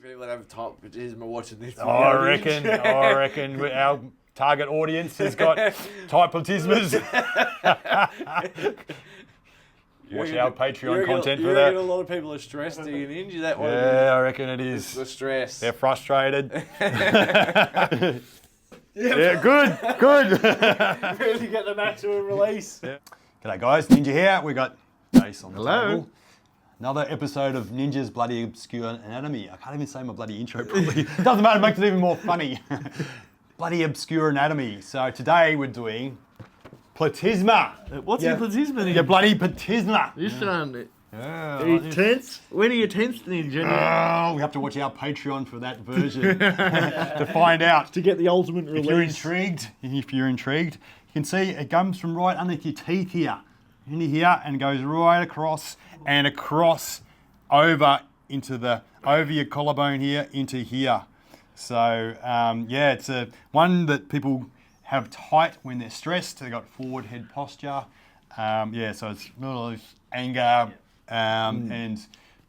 people that have Platysma watching this video. I reckon our target audience has got tight Platysmas. Watch our Patreon content for that. A lot of people are stressed to get into that one. Yeah, I reckon it is. It's the stress. They're frustrated. Yeah, good. Really get the maximum release. Yeah. G'day guys, Ninja here. We got Jace on the table. Another episode of Ninja's Bloody Obscure Anatomy. I can't even say my bloody intro properly. It doesn't matter, it makes it even more funny. Bloody Obscure Anatomy. So today we're doing Platysma. What's your Platysma? Your bloody Platysma. This one. Yeah. Are you tense? When are you tense, Ninja? Oh, we have to watch our Patreon for that version to find out. To get the ultimate release. If you're intrigued, you can see it comes from right underneath your teeth here, into here, and goes right across and across over your collarbone here into here. So yeah, it's one that people have tight when they're stressed. They've got forward head posture. Yeah, so it's a lot of anger. And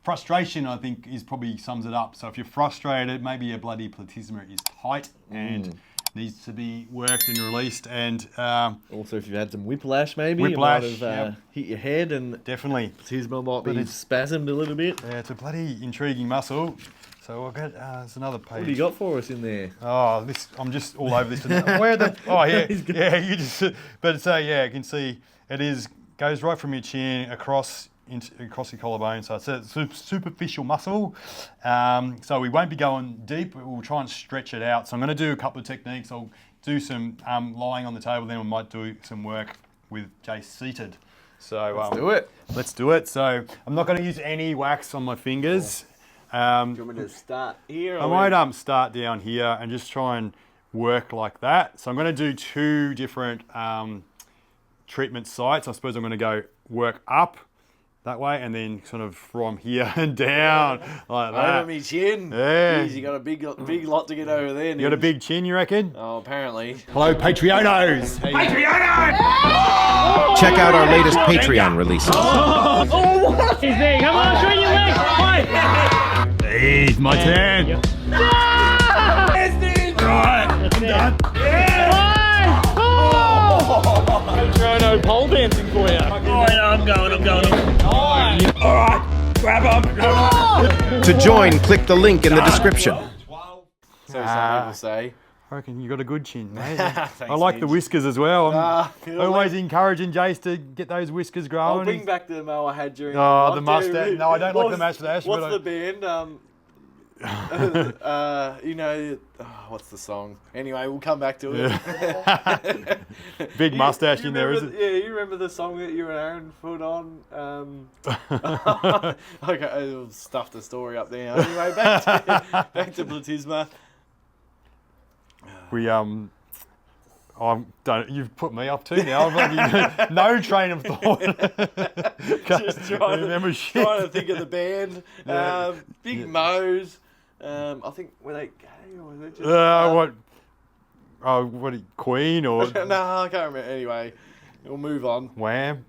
frustration, I think, probably sums it up. So if you're frustrated, maybe your bloody Platysma is tight and needs to be worked and released. And also, if you've had some whiplash, maybe whiplash, you might have hit your head and definitely Platysma might be spasmed a little bit. Yeah, it's a bloody intriguing muscle. So I'll get there's another page. What do you got for us in there? Oh, I'm just all over this. Where the? Oh yeah, yeah. You just. But so yeah, you can see it goes right from your chin across your collarbone, so it's a superficial muscle. So we won't be going deep, we'll try and stretch it out. So I'm going to do a couple of techniques. I'll do some lying on the table, then we might do some work with Jace seated. So let's do it. So I'm not going to use any wax on my fingers. Do you want me to start here? I might start down here and just try and work like that. So I'm going to do two different treatment sites. I suppose I'm going to go work up that way, and then sort of from here and down like that. Over my chin. Yeah. Jeez, you got a big lot to get over there. You got a big chin, you reckon? Oh, apparently. Hello, Patreonos. Patreonos! Check out our latest Patreon releases. Oh, what? He's there. Come on, show your leg. Hey, my turn. Yeah. Right, I'm done. Patrono pole dancing for you. Oh, yeah, I'm going. All right, grab up. To join, click the link in the description. So some people say. I reckon you got a good chin, mate. Thanks, I like the whiskers as well. I'm feel always encouraging Jace to get those whiskers growing. I'll bring back the mo I had during the mustache. No, I don't like the mustache. What's the band? You know, what's the song? Anyway, we'll come back to it. Yeah. Big mustache in there, isn't it? Yeah, you remember the song that you and Aaron put on? Okay, I'll stuff the story up there. Anyway, back to Platysma. You've put me up too now. I've no train of thought. Just trying to think of the band. Big Mo's. I think were they gay or was it just? What? Oh, what? Queen or? No, I can't remember. Anyway, we'll move on. Wham.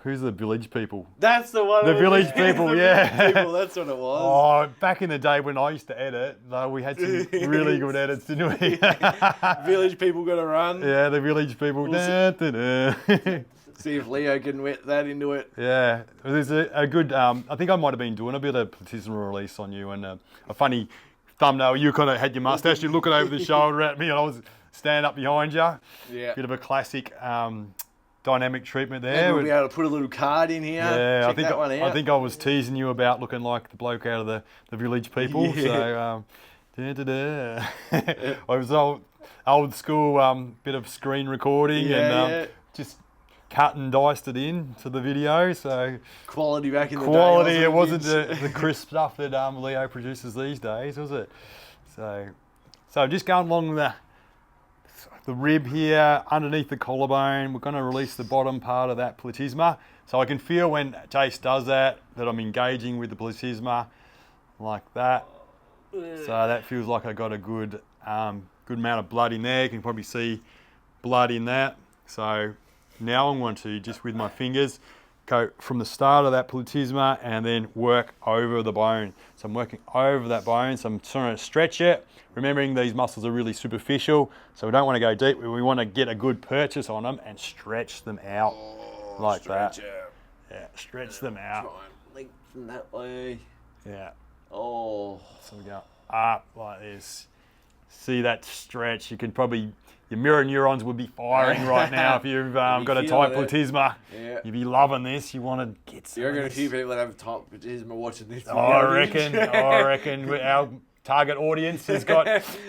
Who's the Village People? That's the one. The Village People, yeah. People, that's what it was. Oh, back in the day when I used to edit, we had some really good edits, didn't we? Village People got to run. Yeah, the Village People. See if Leo can whip that into it. Yeah, there's a good. I think I might have been doing a bit of Platysma release on you, and a funny thumbnail. You kind of had your mustache, you're looking over the shoulder at me, and I was standing up behind you. Yeah. Bit of a classic. Dynamic treatment there. Maybe we'll be able to put a little card in here. Yeah, check that one out. I think I was teasing you about looking like the bloke out of the Village People. Yeah. So, I was old school, bit of screen recording and just cut and diced it in to the video. So quality back in the day. Quality. It wasn't the crisp stuff that Leo produces these days, was it? So just going along the rib here, underneath the collarbone. We're going to release the bottom part of that Platysma. So I can feel when Jace does that I'm engaging with the Platysma like that. So that feels like I got a good amount of blood in there. You can probably see blood in that. So now I'm going to, just with my fingers, go from the start of that platysma and then work over the bone. So I'm working over that bone, so I'm trying to stretch it, remembering these muscles are really superficial, so we don't want to go deep, we want to get a good purchase on them and stretch them out like that. Yeah, stretch them out. Try and lengthen that way. Yeah. Oh. So we go up like this. See that stretch? You can probably, your mirror neurons would be firing right now if you've got a tight platysma. Yeah. You'd be loving this. You want to get some. You're going to see people that have tight platysma watching this video. I reckon our target audience has got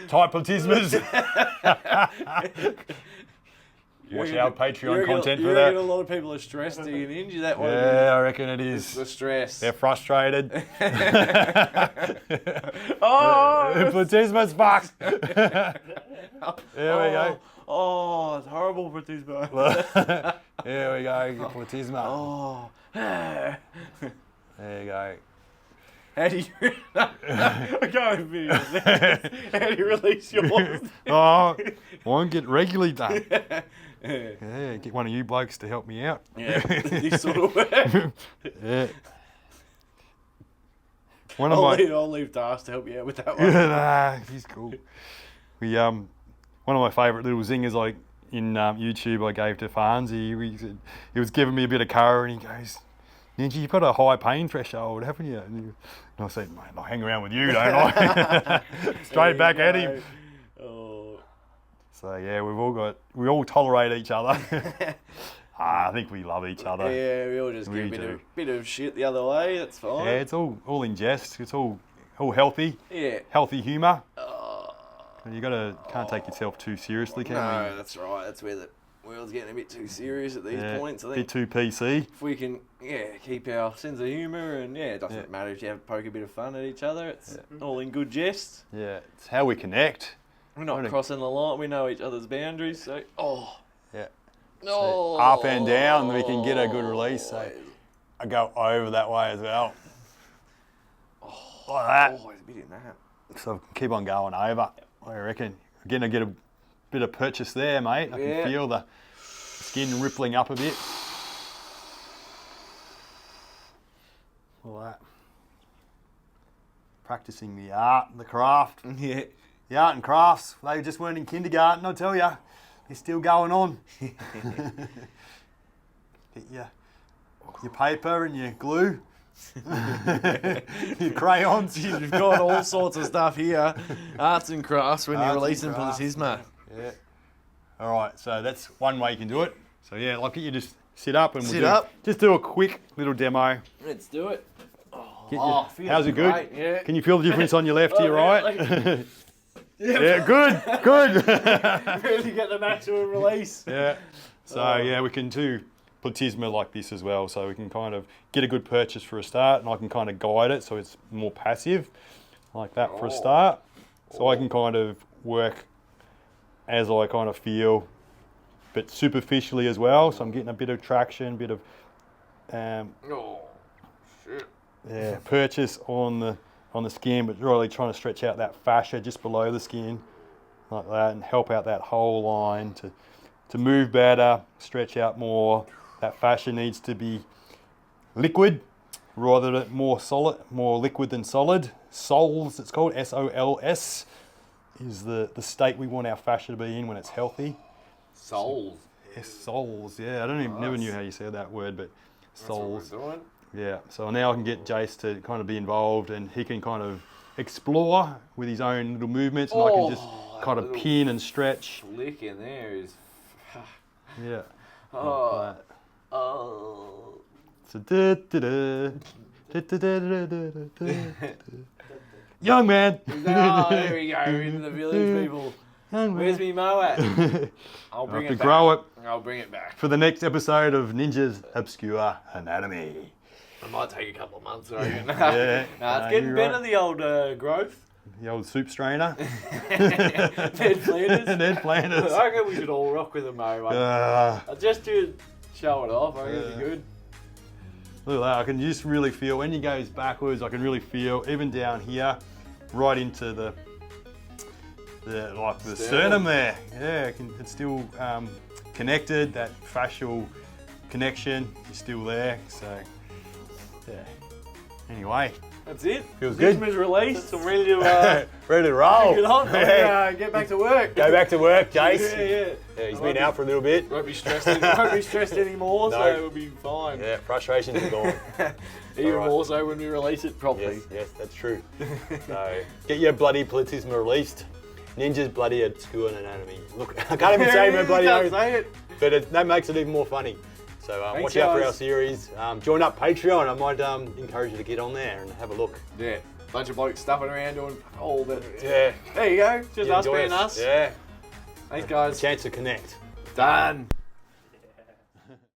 tight platysmas. Watch our Patreon content for that. A lot of people are stressed to get into that one. Yeah, I reckon it is. It's the stress. They're frustrated. Oh! Platysma's fucked. There we go. Oh, it's horrible platysma. There we go, platysma. Oh. There you go. How do you... I can't even How do you release yours? Oh, I won't get regularly done. Yeah, get one of you blokes to help me out. Yeah, this sort of work. Yeah. I'll leave Das to help you out with that one. Nah, he's cool. We one of my favourite little zingers like in YouTube I gave to Farnsy. He was giving me a bit of curry and he goes, Ninja, you've got a high pain threshold, haven't you? And I said, mate, I hang around with you, don't I? Straight back at him. Oh. So yeah, we all tolerate each other. I think we love each other. Yeah, we all just get a bit of shit the other way, that's fine. Yeah, it's all in jest. It's all healthy. Yeah. Healthy humour. You can't take yourself too seriously, can we? No, that's right. That's where the world's getting a bit too serious at these points, I think. A bit too PC. If we can, keep our sense of humour and, it doesn't matter if you poke a bit of fun at each other. It's all in good jest. Yeah, it's how we connect. We're not crossing the line. We know each other's boundaries, so... Oh. Yeah. Oh. So up and down, we can get a good release. So I go over that way as well. Like that. Oh, there's a bit in that. So keep on going over. I reckon. Again, I get a bit of purchase there, mate. I can feel the skin rippling up a bit. Like that. Practicing the art and the craft. Yeah. The art and crafts, they just weren't in kindergarten, I tell you. They're still going on. Get your paper and your glue. Your crayons. You've got all sorts of stuff here. Arts and crafts when you're releasing platysma. Yeah. All right, so that's one way you can do it. So yeah, like you just sit up and just do a quick little demo. Let's do it. How's it good? Great, yeah. Can you feel the difference on your left to your right? Yeah, good. Really get the maximum release. Yeah. So we can do platysma like this as well. So we can kind of get a good purchase for a start, and I can kind of guide it so it's more passive, like that for a start. So I can kind of work as I kind of feel, but superficially as well. So I'm getting a bit of traction, bit of purchase on the skin, but really trying to stretch out that fascia just below the skin, like that, and help out that whole line to move better, stretch out more. That fascia needs to be liquid rather than more solid, more liquid than solid. Sols, it's called, S-O-L-S, is the state we want our fascia to be in when it's healthy. Sols. Yes, sols, yeah. I never knew how you said that word, but sols. That's what we're doing. Yeah, so now I can get Jace to kind of be involved, and he can kind of explore with his own little movements, and I can just kind of pin and stretch. Flick in there is... Yeah. Oh. So young man. Oh, there we go, into the village people. Where's me mow at? I'll bring it back. Grow it. I'll bring it back. For the next episode of Ninja's Obscure Anatomy. It might take a couple of months, I reckon. Yeah. It's getting better, the old growth. The old soup strainer. Ned Flanders. Ned Flanders. I reckon we should all rock with a mow. Just to show it off, I reckon it'd be good. Look at that, I can just really feel, when he goes backwards, I can really feel, even down here, right into the sternum there. Yeah, it's still connected, that fascial connection is still there. So, yeah. Anyway, That's it. Feels good. Platysma's released. I'm ready to ready to roll. get on. Yeah. Get back to work. Go back to work, Jace. Yeah. Yeah, he's been out for a little bit. Won't be stressed. Won't be stressed anymore. No. So we'll be fine. Yeah, frustrations are gone. Even Alright. more so when we release it properly. Yes, that's true. So, get your bloody Platysma released. Ninja's bloody at school and anatomy. Look, I can't even say my bloody Can't oath, say it. but that makes it even more funny. So Thanks, watch out for guys. our series. Join up Patreon. I might encourage you to get on there and have a look. Yeah. Bunch of blokes stuffing around doing all that. Yeah. There you go. Just us Enjoy being us. Yeah. Thanks, guys. Chance to connect. Done.